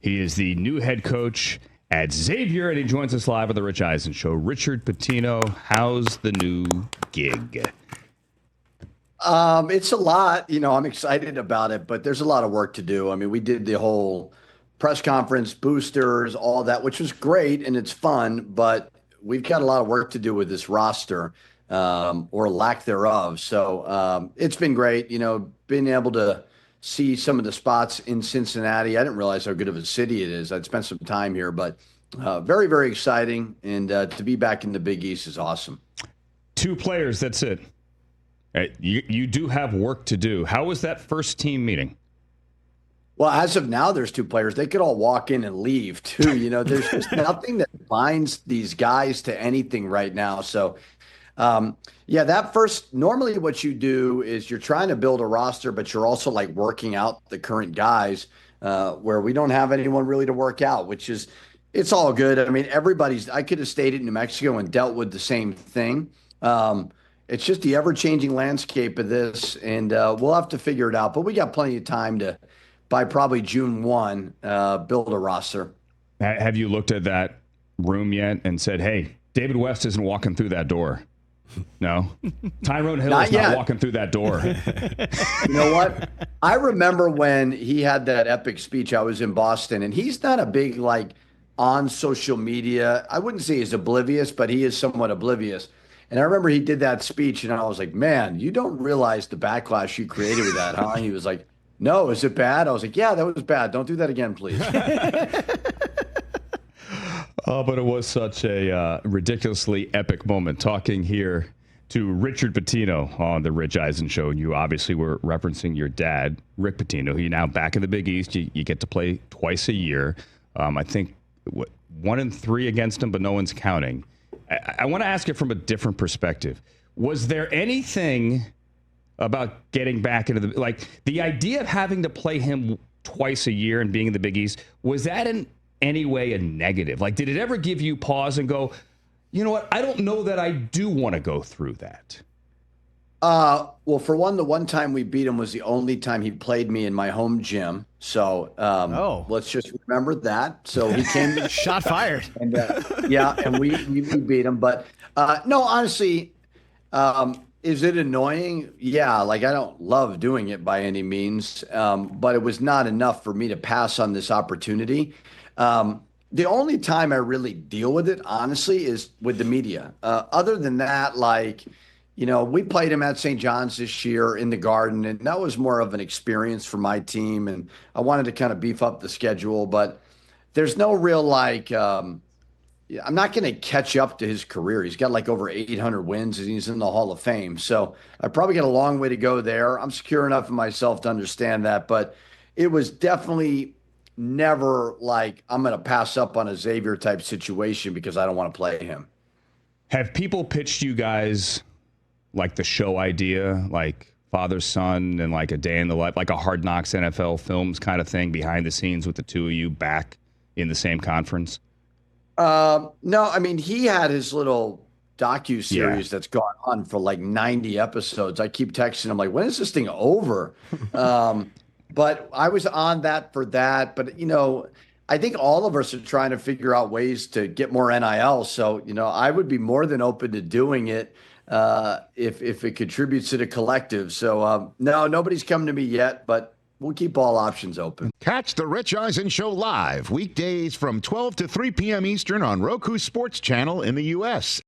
He is the new head coach at Xavier, and he joins us live on the Rich Eisen Show. Richard Pitino, how's the new gig? It's a lot. I'm excited about it, but there's a lot of work to do. I mean, we did the whole press conference, boosters, all that, which was great and it's fun, but we've got a lot of work to do with this roster, or lack thereof. So it's been great, being able to see some of the spots in Cincinnati. I didn't realize how good of a city it is. I'd spent some time here, but very, very exciting. And to be back in the Big East is awesome. 2 players, that's it. You do have work to do. How was that first team meeting? Well, as of now, there's 2 players. They could all walk in and leave, too. There's just nothing that binds these guys to anything right now. So, that first, normally what you do is you're trying to build a roster, but you're also like working out the current guys, where we don't have anyone really to work out, it's all good. I mean, I could have stayed in New Mexico and dealt with the same thing. It's just the ever-changing landscape of this, and we'll have to figure it out. But we got plenty of time to, by probably June 1, build a roster. Have you looked at that room yet and said, hey, David West isn't walking through that door? No? Tyrone Hill is not walking through that door. You know what? I remember when he had that epic speech. I was in Boston, and he's not a big, on social media. I wouldn't say he's oblivious, but he is somewhat oblivious. And I remember he did that speech, and I was like, man, you don't realize the backlash you created with that, huh? He was like, no, is it bad? I was like, yeah, that was bad. Don't do that again, please. Oh, but it was such a ridiculously epic moment talking here to Richard Pitino on the Rich Eisen Show. And you obviously were referencing your dad, Rick Pitino, who you're now back in the Big East. You get to play twice a year. I think 1-3 against him, but no one's counting. I want to ask you from a different perspective. Was there anything about getting back into the idea of having to play him twice a year and being in the Big East, was that in any way a negative? Did it ever give you pause and go, you know what, I don't know that I do want to go through that? Well, for one, the one time we beat him was the only time he played me in my home gym. So let's just remember that. So he came to shot fired. And and we beat him. But no, honestly, is it annoying? Yeah, I don't love doing it by any means, but it was not enough for me to pass on this opportunity. The only time I really deal with it, honestly, is with the media. Other than that, we played him at St. John's this year in the Garden, and that was more of an experience for my team, and I wanted to kind of beef up the schedule, but there's no real, I'm not going to catch up to his career. He's got over 800 wins, and he's in the Hall of Fame, so I probably got a long way to go there. I'm secure enough in myself to understand that, but it was definitely never I'm going to pass up on a Xavier type situation because I don't want to play him. Have people pitched you guys the show idea, father, son, and a day in the life, a Hard Knocks NFL films kind of thing behind the scenes with the 2 of you back in the same conference? No, I mean, he had his little docu-series that's gone on for 90 episodes. I keep texting him when is this thing over? But I was on that for that. But, I think all of us are trying to figure out ways to get more NIL. So, I would be more than open to doing it if it contributes to the collective. So, no, nobody's come to me yet, but we'll keep all options open. Catch the Rich Eisen Show live weekdays from 12 to 3 p.m. Eastern on Roku Sports Channel in the U.S.